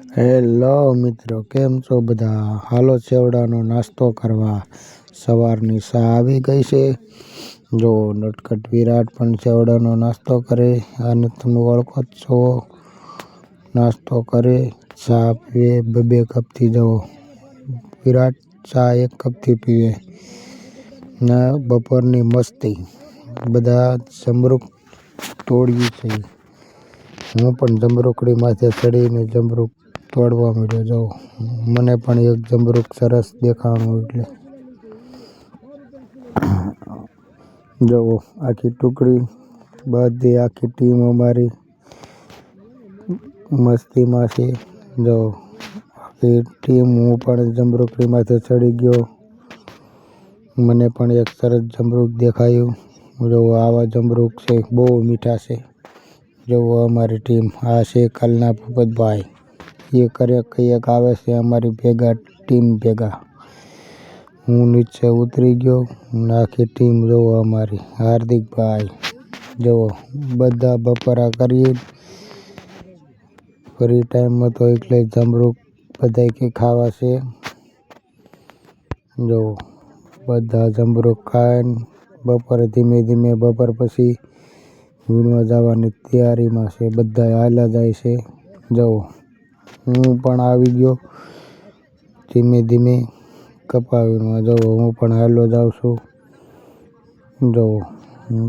Hello મિત્રો, કેમ છો બધા? હાલો ચેવડાનો નાસ્તો કરવા. સવારની ચા આવી ગઈ છે. જો નટખટ વિરાટ પણ ચેવડાનો નાસ્તો કરે, અને તમે ઓળખો જ છો. નાસ્તો કરે, ચા પીવે, બે કપથી જવો. વિરાટ ચા 1 કપથી પીવે. ના બપોરની મસ્તી, બધા જમરૂક તોડ્યું છે. હું પણ જમરૂકડી માથે ચડીને જમરૂક તોડવા માંડ્યો. જાઉં, મને પણ એક જમરૂક સરસ દેખાણું એટલે જુઓ, આખી ટુકડી, બધી આખી ટીમ અમારી મસ્તીમાં છે. જુઓ, આખી ટીમ, હું પણ જમરૂકડી માથે ચડી ગયો. મને પણ એક સરસ જમરૂક દેખાયું. જુઓ, આવા જમરૂક છે, બહુ મીઠા છે. જુઓ અમારી ટીમ, આ છે કાલના ભૂપતભાઈ. એ કંઈક આવે છે અમારી ભેગા, ટીમ ભેગા. હું નીચે ઉતરી ગયો. આખી ટીમ જુઓ અમારી, હાર્દિકભાઈ. જુઓ, બધા બપોરા કરીએ. ફ્રી ટાઈમમાં તો એટલે જમરૂક બધાય કે ખાવા છે. જુઓ, બધા જમરૂક ખાઈને બપોરે ધીમે ધીમે બપોર પછી વીણવા જવાની તૈયારીમાં છે. બધા હાલ્યા જાય છે. જુઓ, હું પણ આવી ગયો ધીમે ધીમે કપાવીમાં. જુઓ, હું પણ હાલ્યો જાઉં છું. જુઓ,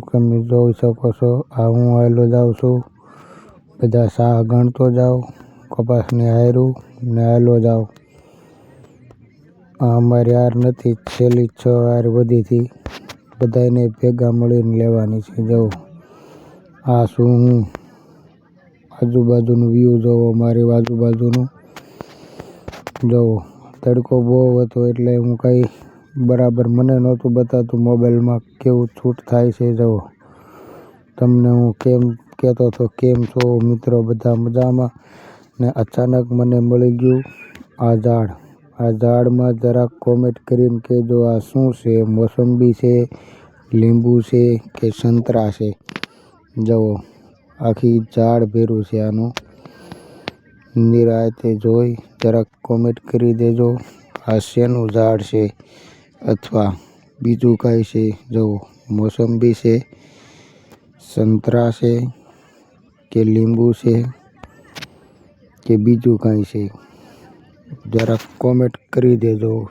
તમે જોઈ શકો છો, આ હું હાલ્યો જાઉં છું. બધા શાહ ગણતો જાઉં, કપાસની હાયરું ને હાલ્યો જાઉં. આ અમારી હાર નથી, છેલ્લી 6 હાર વધીથી બધાને ભેગા મળીને લેવાની છે. જુઓ, આ શું હું આજુબાજુનું વ્યૂ જોવો, મારી આજુબાજુનું. જુઓ, તડકો બહુ હતો એટલે હું કંઈ બરાબર મને નહોતું બતાતું મોબાઈલમાં કેવું શૂટ થાય છે. જુઓ, તમને હું કેમ કહેતો હતો, કેમ છો મિત્રો, બધા મજામાં? ને અચાનક મને મળી ગયું આ ઝાડ. આ ઝાડમાં જરાક કોમેન્ટ કરીને કહેજો, આ શું છે? મોસંબી છે, લીંબુ છે કે સંતરા છે? જુઓ, આખી ઝાડ ભેરું છે આનું. નિરાંતે જોઈ જરાક કોમેન્ટ કરી દેજો, આ શેનું ઝાડ છે અથવા બીજું કાંઈ છે. જુઓ, મોસંબી છે, સંતરા છે કે લીંબુ છે કે બીજું કાંઈ છે? જરાક કોમેન્ટ કરી દેજો.